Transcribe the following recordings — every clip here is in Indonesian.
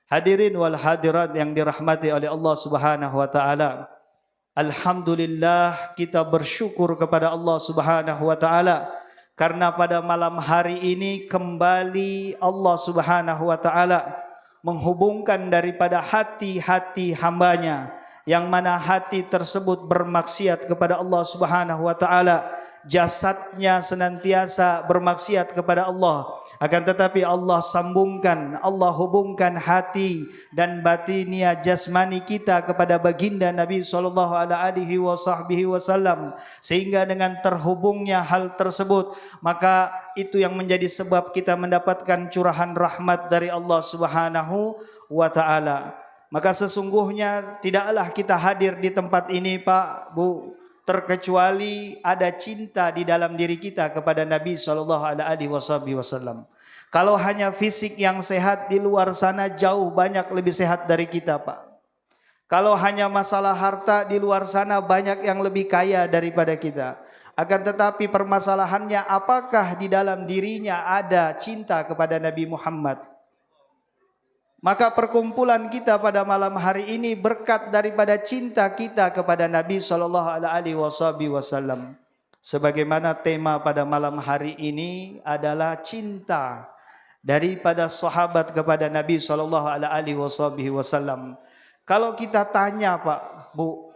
Hadirin wal hadirat yang dirahmati oleh Allah Subhanahu wa taala. Alhamdulillah, kita bersyukur kepada Allah Subhanahu wa taala karena pada malam hari ini kembali Allah Subhanahu wa taala menghubungkan daripada hati-hati hambanya, yang mana hati tersebut bermaksiat kepada Allah Subhanahu wa taala, jasadnya senantiasa bermaksiat kepada Allah, akan tetapi Allah sambungkan, Allah hubungkan hati dan batinia jasmani kita kepada baginda Nabi sallallahu alaihi wasallam, sehingga dengan terhubungnya hal tersebut, maka itu yang menjadi sebab kita mendapatkan curahan rahmat dari Allah Subhanahu wa taala. Maka sesungguhnya tidaklah kita hadir di tempat ini, Pak, Bu, terkecuali ada cinta di dalam diri kita kepada Nabi SAW. Kalau hanya fisik yang sehat, di luar sana jauh banyak lebih sehat dari kita, Pak. Kalau hanya masalah harta, di luar sana banyak yang lebih kaya daripada kita. Akan tetapi permasalahannya, apakah di dalam dirinya ada cinta kepada Nabi Muhammad? Maka perkumpulan kita pada malam hari ini berkat daripada cinta kita kepada Nabi SAW. Sebagaimana tema pada malam hari ini adalah cinta daripada sahabat kepada Nabi SAW. Kalau kita tanya, Pak, Bu,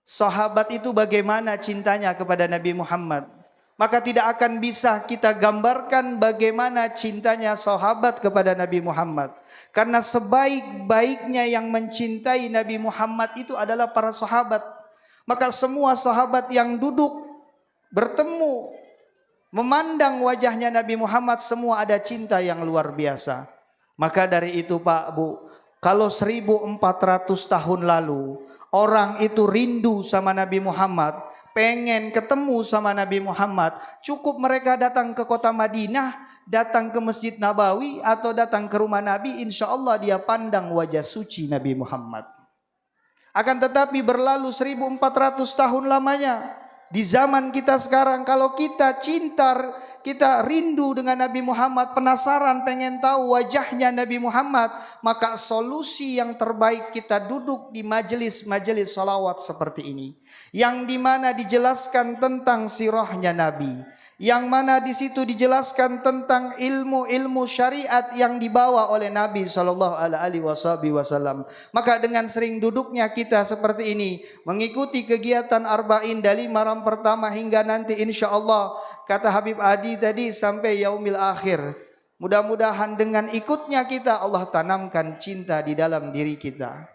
sahabat itu bagaimana cintanya kepada Nabi Muhammad? Maka tidak akan bisa kita gambarkan bagaimana cintanya sahabat kepada Nabi Muhammad. Karena sebaik-baiknya yang mencintai Nabi Muhammad itu adalah para sahabat. Maka semua sahabat yang duduk, bertemu, memandang wajahnya Nabi Muhammad, semua ada cinta yang luar biasa. Maka dari itu, Pak, Bu, kalau 1400 tahun lalu orang itu rindu sama Nabi Muhammad, pengen ketemu sama Nabi Muhammad, cukup mereka datang ke kota Madinah, datang ke Masjid Nabawi, atau datang ke rumah Nabi, insya Allah dia pandang wajah suci Nabi Muhammad. Akan tetapi berlalu 1400 tahun lamanya. Di zaman kita sekarang, kalau kita cinta, kita rindu dengan Nabi Muhammad, penasaran pengen tahu wajahnya Nabi Muhammad, maka solusi yang terbaik kita duduk di majelis-majelis salawat seperti ini, yang dimana dijelaskan tentang sirahnya Nabi, yang mana di situ dijelaskan tentang ilmu-ilmu syariat yang dibawa oleh Nabi SAW. Maka dengan sering duduknya kita seperti ini, mengikuti kegiatan Arba'in dari malam pertama hingga nanti insya Allah, kata Habib Adi tadi, sampai yaumil akhir, mudah-mudahan dengan ikutnya kita, Allah tanamkan cinta di dalam diri kita.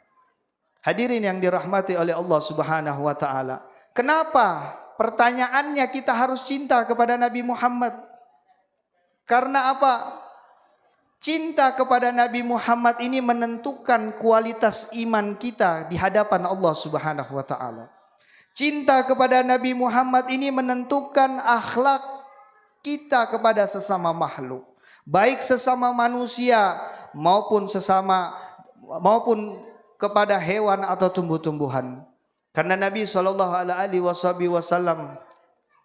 Hadirin yang dirahmati oleh Allah Subhanahu wa taala. Kenapa? Pertanyaannya, kita harus cinta kepada Nabi Muhammad. Karena apa? Cinta kepada Nabi Muhammad ini menentukan kualitas iman kita di hadapan Allah Subhanahu wa taala. Cinta kepada Nabi Muhammad ini menentukan akhlak kita kepada sesama makhluk, baik sesama manusia maupun kepada hewan atau tumbuh-tumbuhan. Karena Nabi SAW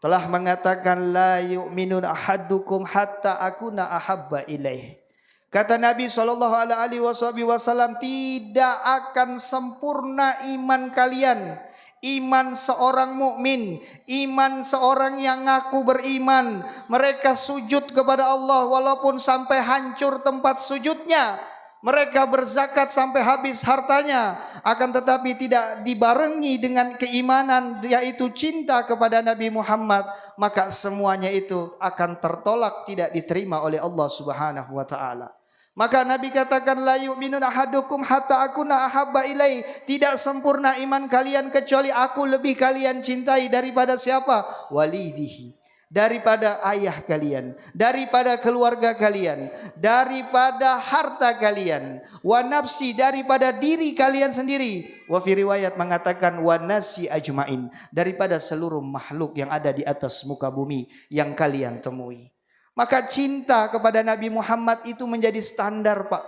telah mengatakan, la yu'minun ahadukum hatta akuna ahabba ilaih. Kata Nabi SAW, tidak akan sempurna iman kalian, iman seorang mukmin, iman seorang yang ngaku beriman, mereka sujud kepada Allah walaupun sampai hancur tempat sujudnya, mereka berzakat sampai habis hartanya, akan tetapi tidak dibarengi dengan keimanan, yaitu cinta kepada Nabi Muhammad, maka semuanya itu akan tertolak, tidak diterima oleh Allah Subhanahu wa taala. Maka Nabi katakan, la yu'minun ahadukum hatta akuna ahabba ilai. Tidak sempurna iman kalian kecuali aku lebih kalian cintai daripada siapa? Walidihi, daripada ayah kalian, daripada keluarga kalian, daripada harta kalian, wa nafsi, daripada diri kalian sendiri, wa fi riwayat mengatakan wa nasi ajmain, daripada seluruh makhluk yang ada di atas muka bumi yang kalian temui. Maka cinta kepada Nabi Muhammad itu menjadi standar, Pak,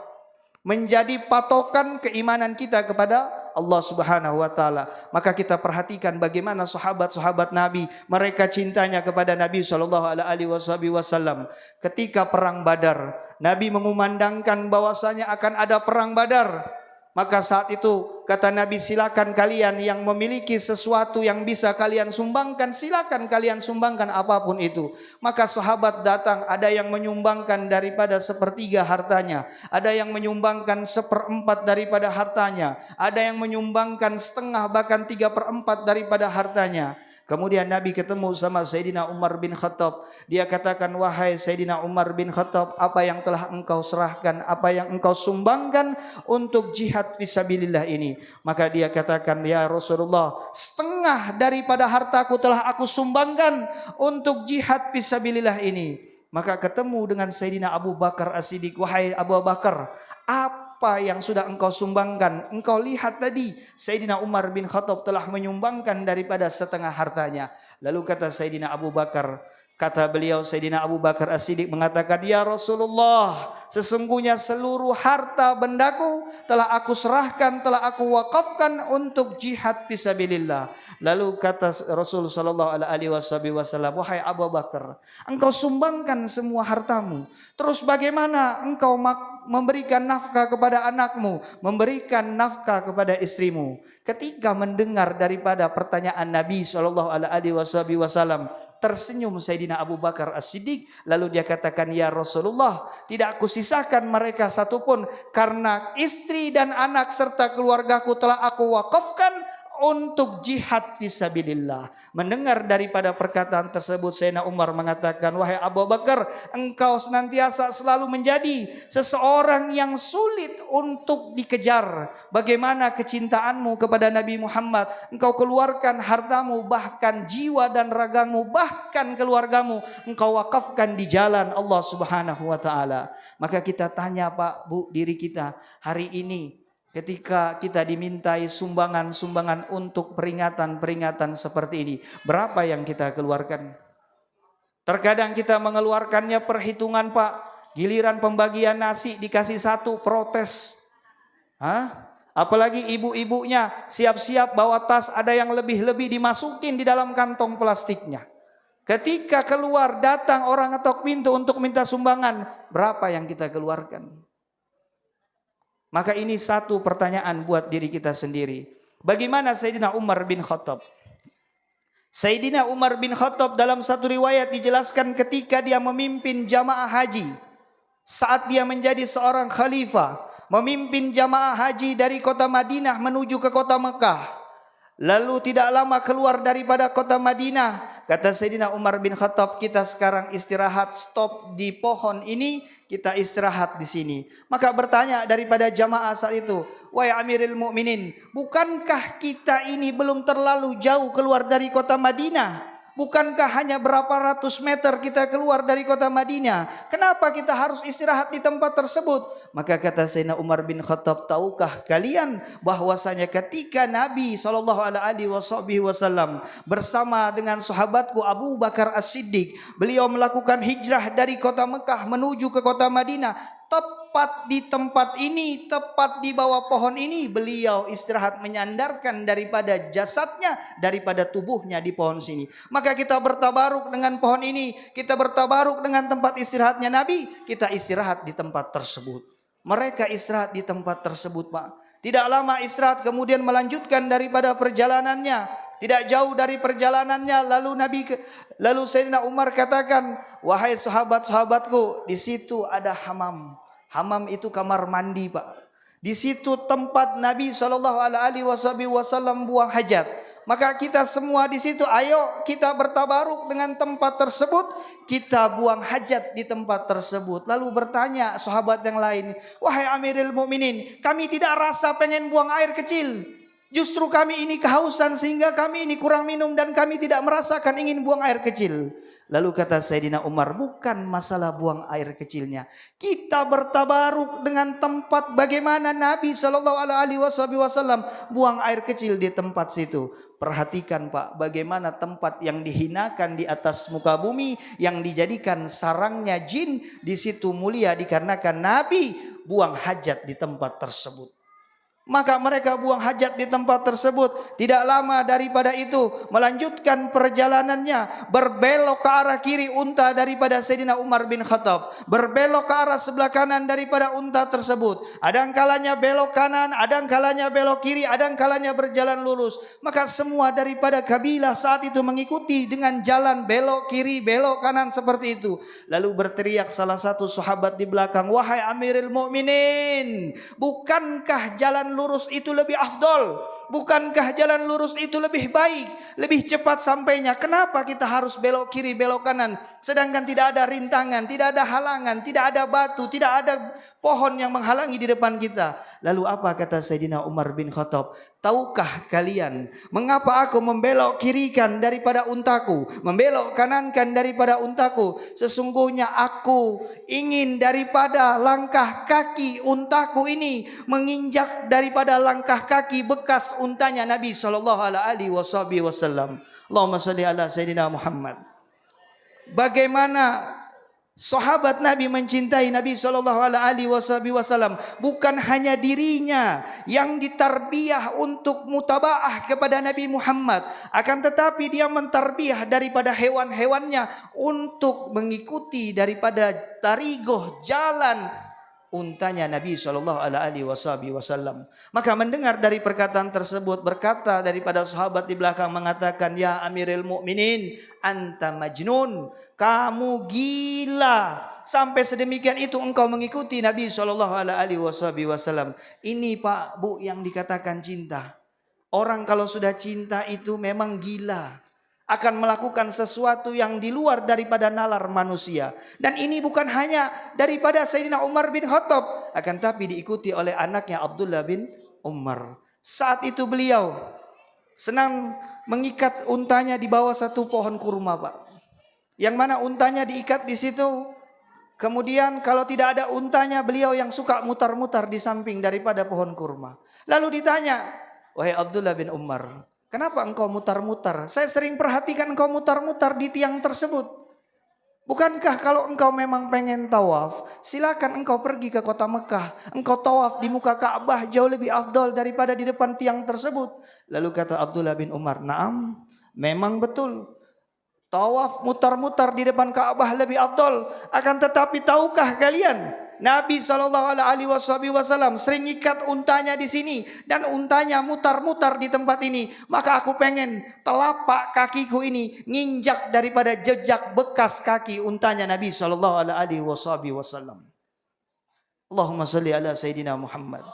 menjadi patokan keimanan kita kepada Allah Subhanahu wa taala. Maka kita perhatikan bagaimana sahabat-sahabat Nabi, mereka cintanya kepada Nabi sallallahu alaihi wasallam. Ketika perang Badar, Nabi mengumandangkan bahwasanya akan ada perang Badar. Maka saat itu kata Nabi, silakan kalian yang memiliki sesuatu yang bisa kalian sumbangkan, silakan kalian sumbangkan apapun itu. Maka sahabat datang, ada yang menyumbangkan daripada sepertiga hartanya, ada yang menyumbangkan seperempat daripada hartanya, ada yang menyumbangkan setengah bahkan 3/4 daripada hartanya. Kemudian Nabi ketemu sama Sayyidina Umar bin Khattab. Dia katakan, wahai Sayyidina Umar bin Khattab, apa yang telah engkau serahkan, apa yang engkau sumbangkan untuk jihad fisabilillah ini? Maka dia katakan, ya Rasulullah, setengah daripada hartaku telah aku sumbangkan untuk jihad fisabilillah ini. Maka ketemu dengan Sayyidina Abu Bakar As-Siddiq. Wahai Abu Bakar, apa yang sudah engkau sumbangkan? Engkau lihat tadi Sayyidina Umar bin Khattab telah menyumbangkan daripada setengah hartanya. Lalu kata Sayyidina Abu Bakar, kata beliau Sayyidina Abu Bakar As-Siddiq mengatakan, ya Rasulullah, sesungguhnya seluruh harta bendaku telah aku serahkan, telah aku wakafkan untuk jihad fisabilillah. Lalu kata Rasul sallallahu alaihi wasallam, wahai Abu Bakar, engkau sumbangkan semua hartamu, terus bagaimana engkau memberikan nafkah kepada anakmu, memberikan nafkah kepada istrimu? Ketika mendengar daripada pertanyaan Nabi sallallahu alaihi wasallam, tersenyum Sayyidina Abu Bakar As-Siddiq. Lalu dia katakan, ya Rasulullah, tidak aku sisakan mereka satupun, karena istri dan anak serta keluargaku telah aku wakafkan untuk jihad fisabilillah. Mendengar daripada perkataan tersebut, Sayyidina Umar mengatakan, wahai Abu Bakar, engkau senantiasa selalu menjadi seseorang yang sulit untuk dikejar. Bagaimana kecintaanmu kepada Nabi Muhammad, engkau keluarkan hartamu, bahkan jiwa dan ragamu, bahkan keluargamu, engkau wakafkan di jalan Allah Subhanahu wa taala. Maka kita tanya Pak, Bu, diri kita hari ini, ketika kita dimintai sumbangan-sumbangan untuk peringatan-peringatan seperti ini, berapa yang kita keluarkan? Terkadang kita mengeluarkannya perhitungan Pak, giliran pembagian nasi dikasih satu, protes. Apalagi ibu-ibunya siap-siap bawa tas, ada yang lebih-lebih dimasukin di dalam kantong plastiknya. Ketika keluar datang orang ketok pintu untuk minta sumbangan, berapa yang kita keluarkan? Maka ini satu pertanyaan buat diri kita sendiri. Bagaimana Sayyidina Umar bin Khattab? Sayyidina Umar bin Khattab dalam satu riwayat dijelaskan ketika dia memimpin jamaah haji. Saat dia menjadi seorang khalifah, memimpin jamaah haji dari kota Madinah menuju ke kota Mekah. Lalu tidak lama keluar daripada kota Madinah, kata Sayyidina Umar bin Khattab, kita sekarang istirahat, stop di pohon ini, kita istirahat di sini. Maka bertanya daripada jamaah saat itu, wahai Amirul Mukminin, bukankah kita ini belum terlalu jauh keluar dari kota Madinah? Bukankah hanya berapa ratus meter kita keluar dari kota Madinah? Kenapa kita harus istirahat di tempat tersebut? Maka kata Sayyidina Umar bin Khattab, tahukah kalian bahwasanya ketika Nabi SAW bersama dengan sahabatku Abu Bakar As-Siddiq, beliau melakukan hijrah dari kota Mekah menuju ke kota Madinah, tepat di tempat ini, tepat di bawah pohon ini, beliau istirahat menyandarkan daripada jasadnya, daripada tubuhnya di pohon sini. Maka kita bertabaruk dengan pohon ini, kita bertabaruk dengan tempat istirahatnya Nabi, kita istirahat di tempat tersebut. Mereka istirahat di tempat tersebut Pak. Tidak lama istirahat, kemudian melanjutkan daripada perjalanannya. Tidak jauh dari perjalanannya, lalu Sayyidina Umar katakan, wahai sahabat-sahabatku, di situ ada hamam. Hamam itu kamar mandi Pak. Di situ tempat Nabi SAW buang hajat. Maka kita semua di situ, ayo kita bertabaruk dengan tempat tersebut, kita buang hajat di tempat tersebut. Lalu bertanya sahabat yang lain, wahai Amirul Mukminin, kami tidak rasa pengen buang air kecil. Justru kami ini kehausan sehingga kami ini kurang minum dan kami tidak merasakan ingin buang air kecil. Lalu kata Sayyidina Umar, bukan masalah buang air kecilnya. Kita bertabaruk dengan tempat bagaimana Nabi SAW buang air kecil di tempat situ. Perhatikan Pak, bagaimana tempat yang dihinakan di atas muka bumi, yang dijadikan sarangnya jin, di situ mulia dikarenakan Nabi buang hajat di tempat tersebut. Maka mereka buang hajat di tempat tersebut. Tidak lama daripada itu melanjutkan perjalanannya, berbelok ke arah kiri unta daripada Sayyidina Umar bin Khattab, berbelok ke arah sebelah kanan daripada unta tersebut. Adang kalanya belok kanan, adang kalanya belok kiri, adang kalanya berjalan lurus. Maka semua daripada kabilah saat itu mengikuti dengan jalan belok kiri, belok kanan seperti itu. Lalu berteriak salah satu sahabat di belakang, "Wahai Amirul Mukminin, bukankah jalan lurus itu lebih afdol? Bukankah jalan lurus itu lebih baik, lebih cepat sampainya? Kenapa kita harus belok kiri, belok kanan? Sedangkan tidak ada rintangan, tidak ada halangan, tidak ada batu, tidak ada pohon yang menghalangi di depan kita." Lalu apa kata Sayyidina Umar bin Khattab? "Tahukah kalian mengapa aku membelok kirikan daripada untaku, membelok kanankan daripada untaku? Sesungguhnya aku ingin daripada langkah kaki untaku ini menginjak daripada langkah kaki bekas untanya Nabi sallallahu alaihi wasallam." Allahumma shalli ala Sayyidina Muhammad. Bagaimana sahabat Nabi mencintai Nabi sallallahu alaihi wasallam, bukan hanya dirinya yang ditarbiyah untuk mutabaah kepada Nabi Muhammad, akan tetapi dia mentarbiah daripada hewan-hewannya untuk mengikuti daripada tarigoh jalan untanya Nabi sallallahu alaihi wasallam. Maka mendengar dari perkataan tersebut, berkata daripada sahabat di belakang mengatakan, "Ya Amirul Mukminin, anta majnun, kamu gila. Sampai sedemikian itu engkau mengikuti Nabi sallallahu alaihi wasallam." Ini Pak, Bu, yang dikatakan cinta. Orang kalau sudah cinta itu memang gila, akan melakukan sesuatu yang di luar daripada nalar manusia. Dan ini bukan hanya daripada Sayyidina Umar bin Khattab, akan tapi diikuti oleh anaknya Abdullah bin Umar. Saat itu beliau senang mengikat untanya di bawah satu pohon kurma, Pak. Yang mana untanya diikat di situ. Kemudian kalau tidak ada untanya, beliau yang suka mutar-mutar di samping daripada pohon kurma. Lalu ditanya, "Wahai Abdullah bin Umar, kenapa engkau mutar-mutar? Saya sering perhatikan engkau mutar-mutar di tiang tersebut. Bukankah kalau engkau memang pengen tawaf, silakan engkau pergi ke kota Mekah. Engkau tawaf di muka Ka'bah jauh lebih afdol daripada di depan tiang tersebut." Lalu kata Abdullah bin Umar, "Naam, memang betul. Tawaf mutar-mutar di depan Ka'bah lebih afdol. Akan tetapi tahukah kalian, Nabi SAW sering ikat untanya di sini dan untanya mutar-mutar di tempat ini. Maka aku pengen telapak kakiku ini nginjak daripada jejak bekas kaki untanya Nabi SAW." Allahumma sholli ala Sayyidina Muhammad.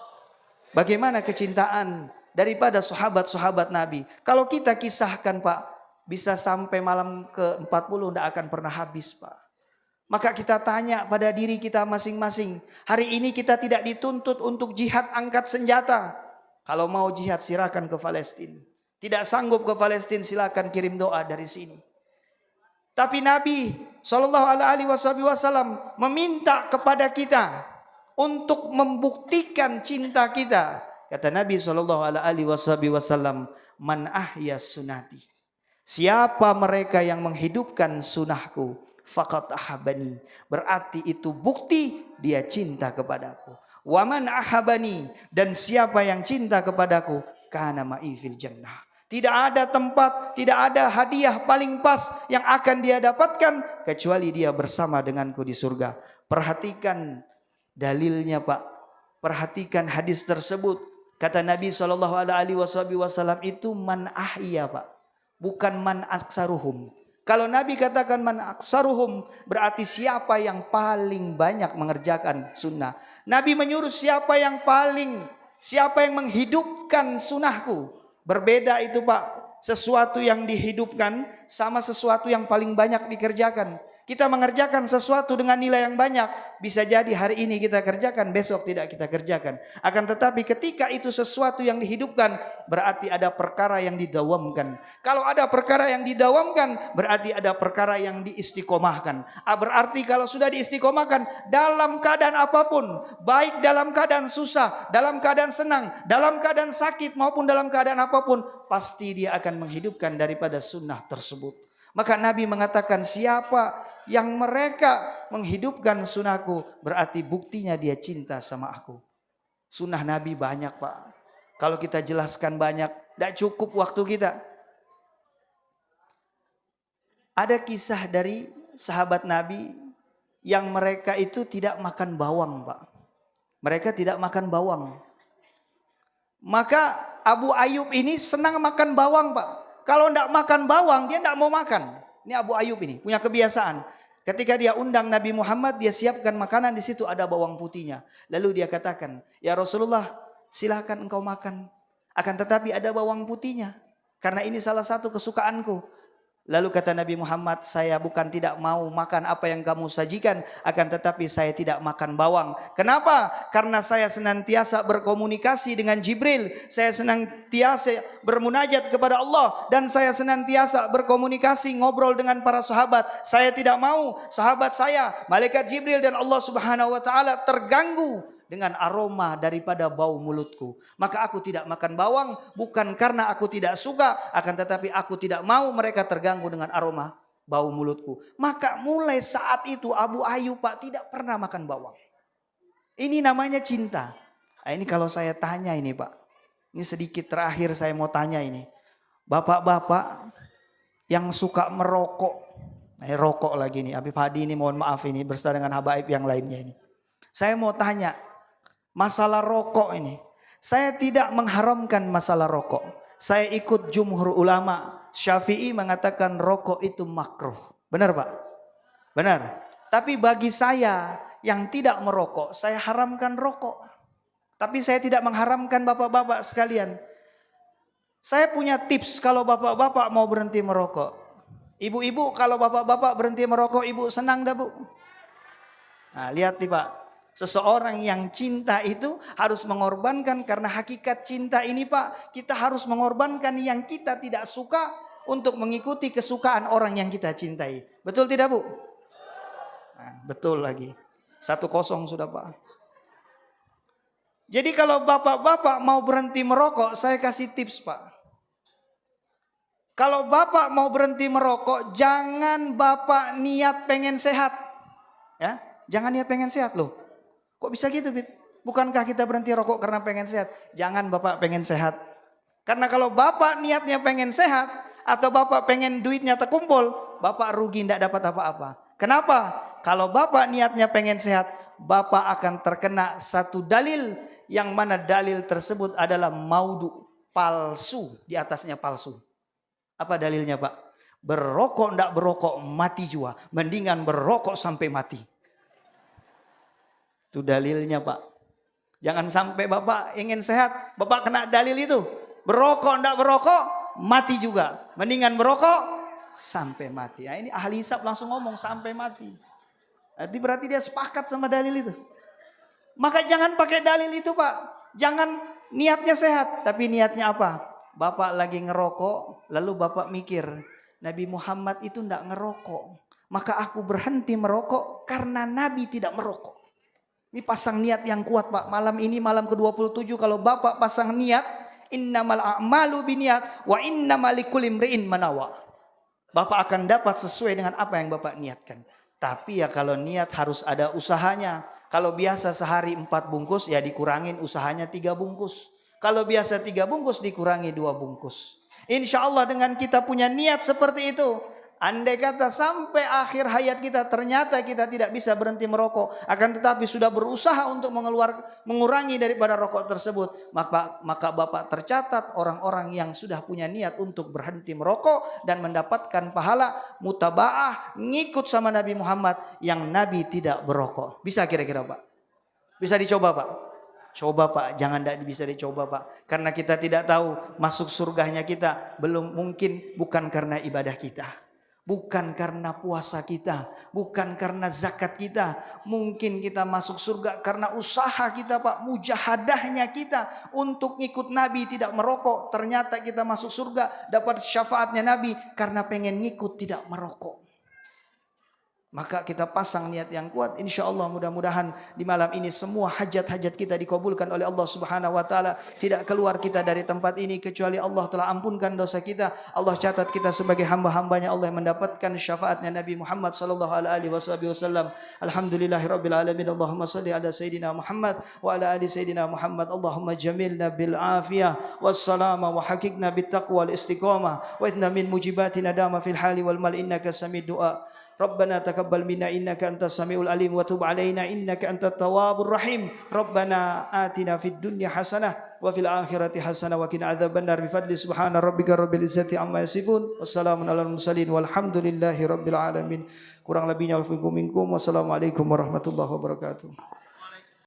Bagaimana kecintaan daripada sahabat-sahabat Nabi? Kalau kita kisahkan, Pak, bisa sampai malam ke-40 tidak akan pernah habis, Pak. Maka kita tanya pada diri kita masing-masing. Hari ini kita tidak dituntut untuk jihad angkat senjata. Kalau mau jihad silakan ke Palestina. Tidak sanggup ke Palestina, silakan kirim doa dari sini. Tapi Nabi sallallahu alaihi wasallam meminta kepada kita untuk membuktikan cinta kita. Kata Nabi sallallahu alaihi wasallam, "Man ahya sunnati." Siapa mereka yang menghidupkan sunnahku, faqad ahabani, berarti itu bukti dia cinta kepadaku. Waman ahabani, dan siapa yang cinta kepadaku, kana ma'i fil jannah. Tidak ada tempat, tidak ada hadiah paling pas yang akan dia dapatkan kecuali dia bersama denganku di surga. Perhatikan dalilnya, Pak. Perhatikan hadis tersebut. Kata Nabi SAW itu man ahya, Pak, bukan man aksaruhum. Kalau Nabi katakan man aksaruhum, berarti siapa yang paling banyak mengerjakan sunnah. Nabi menyuruh siapa yang menghidupkan sunnahku. Berbeda itu, Pak, sesuatu yang dihidupkan sama sesuatu yang paling banyak dikerjakan. Kita mengerjakan sesuatu dengan nilai yang banyak, bisa jadi hari ini kita kerjakan, besok tidak kita kerjakan. Akan tetapi ketika itu sesuatu yang dihidupkan, berarti ada perkara yang didawamkan. Kalau ada perkara yang didawamkan, berarti ada perkara yang diistiqomahkan. Berarti kalau sudah diistiqomahkan, dalam keadaan apapun, baik dalam keadaan susah, dalam keadaan senang, dalam keadaan sakit, maupun dalam keadaan apapun, pasti dia akan menghidupkan daripada sunnah tersebut. Maka Nabi mengatakan siapa yang mereka menghidupkan sunnahku, berarti buktinya dia cinta sama aku. Sunnah Nabi banyak, Pak. Kalau kita jelaskan banyak, tidak cukup waktu kita. Ada kisah dari sahabat Nabi yang mereka itu tidak makan bawang, Pak. Mereka tidak makan bawang. Maka Abu Ayyub ini senang makan bawang, Pak. Kalau tidak makan bawang, dia tidak mau makan. Ini Abu Ayyub ini punya kebiasaan. Ketika dia undang Nabi Muhammad, dia siapkan makanan, di situ ada bawang putihnya. Lalu dia katakan, ya Rasulullah, silakan engkau makan. Akan tetapi ada bawang putihnya. Karena ini salah satu kesukaanku. Lalu kata Nabi Muhammad, saya bukan tidak mau makan apa yang kamu sajikan, akan tetapi saya tidak makan bawang. Kenapa? Karena saya senantiasa berkomunikasi dengan Jibril, saya senantiasa bermunajat kepada Allah, dan saya senantiasa berkomunikasi ngobrol dengan para sahabat. Saya tidak mau sahabat saya, malaikat Jibril dan Allah Subhanahu wa taala terganggu dengan aroma daripada bau mulutku. Maka aku tidak makan bawang, bukan karena aku tidak suka, akan tetapi aku tidak mau mereka terganggu dengan aroma bau mulutku. Maka mulai saat itu Abu Ayyub, Pak, tidak pernah makan bawang. Ini namanya cinta. Nah, ini kalau saya tanya ini, Pak, ini sedikit terakhir saya mau tanya ini. Bapak-bapak yang suka merokok, rokok lagi nih, Habib Hadi ini mohon maaf ini bersama dengan habaib yang lainnya ini. Saya mau tanya, masalah rokok ini, saya tidak mengharamkan masalah rokok. Saya ikut jumhur ulama. Syafi'i mengatakan rokok itu makruh. Benar, Pak? Benar. Tapi bagi saya yang tidak merokok, saya haramkan rokok. Tapi saya tidak mengharamkan bapak-bapak sekalian. Saya punya tips kalau bapak-bapak mau berhenti merokok. Ibu-ibu kalau bapak-bapak berhenti merokok, ibu senang dah, Bu? Nah, lihat nih, Pak. Seseorang yang cinta itu harus mengorbankan, karena hakikat cinta ini, Pak, kita harus mengorbankan yang kita tidak suka untuk mengikuti kesukaan orang yang kita cintai. Betul tidak, Bu? Nah, betul lagi. 1-0 sudah, Pak. Jadi kalau bapak-bapak mau berhenti merokok, saya kasih tips, Pak. Kalau bapak mau berhenti merokok, jangan bapak niat pengen sehat. Ya, jangan niat pengen sehat loh. Kok bisa gitu, Bib? Bukankah kita berhenti rokok karena pengen sehat? Jangan bapak pengen sehat. Karena kalau bapak niatnya pengen sehat, atau bapak pengen duitnya terkumpul, bapak rugi, tidak dapat apa-apa. Kenapa? Kalau bapak niatnya pengen sehat, bapak akan terkena satu dalil, yang mana dalil tersebut adalah maudu, palsu, di atasnya palsu. Apa dalilnya, Pak? Berokok ndak berokok mati juga, mendingan berokok sampai mati. Itu dalilnya, Pak. Jangan sampai bapak ingin sehat, bapak kena dalil itu. Berokok ndak berokok mati juga, mendingan berokok sampai mati. Nah, ini ahli hisab langsung ngomong sampai mati. Nanti berarti dia sepakat sama dalil itu. Maka jangan pakai dalil itu, Pak. Jangan niatnya sehat, tapi niatnya apa? Bapak lagi ngerokok, lalu bapak mikir, Nabi Muhammad itu ndak ngerokok, maka aku berhenti merokok karena Nabi tidak merokok. Ini pasang niat yang kuat, Pak. Malam ini malam ke-27 kalau bapak pasang niat, innamal a'malu biniat wa innamal likulli imri'in manawa. Bapak akan dapat sesuai dengan apa yang bapak niatkan. Tapi ya kalau niat harus ada usahanya. Kalau biasa sehari 4 bungkus, ya dikurangin usahanya 3 bungkus. Kalau biasa 3 bungkus, dikurangi 2 bungkus. Insya Allah dengan kita punya niat seperti itu, andai kata sampai akhir hayat kita ternyata kita tidak bisa berhenti merokok, akan tetapi sudah berusaha untuk mengurangi daripada rokok tersebut, maka bapak tercatat orang-orang yang sudah punya niat untuk berhenti merokok dan mendapatkan pahala mutabaah, ngikut sama Nabi Muhammad yang Nabi tidak berokok. Bisa kira-kira, Pak? Bisa dicoba, Pak? Coba, Pak, jangan tidak bisa dicoba, Pak. Karena kita tidak tahu masuk surganya kita belum mungkin bukan karena ibadah kita. Bukan karena puasa kita, bukan karena zakat kita. Mungkin kita masuk surga karena usaha kita, Pak. Mujahadahnya kita untuk ngikut Nabi tidak merokok. Ternyata kita masuk surga dapat syafaatnya Nabi karena pengen ngikut tidak merokok. Maka kita pasang niat yang kuat, insya Allah mudah-mudahan di malam ini semua hajat-hajat kita dikabulkan oleh Allah Subhanahu wa taala. Tidak keluar kita dari tempat ini kecuali Allah telah ampunkan dosa kita. Allah catat kita sebagai hamba-hambanya Allah yang mendapatkan syafaatnya Nabi Muhammad sallallahu alaihi wasallam. Alhamdulillahirabbil alamin. Allahumma shalli ala sayidina Muhammad wa ala ali sayidina Muhammad. Allahumma jamilna bil afiyah was salama wa haqiqna bit taqwa wal istiqamah wa idna min mujibati nadama fil hali wal mal innaka samid du'a. ربنا تقبل منا إنك أنت السميع العليم وتب علينا إنك أنت التواب الرحيم ربنا آتنا في الدنيا حسنة وفي الآخرة حسنة وقنا عذاب النار بفضل سبحان ربك رب العزة عما يصفون والسلام على المرسلين والحمد لله رب العالمين. Kurang lebihnya wafikum minkum. Wassalamualaikum warahmatullahi wabarakatuh.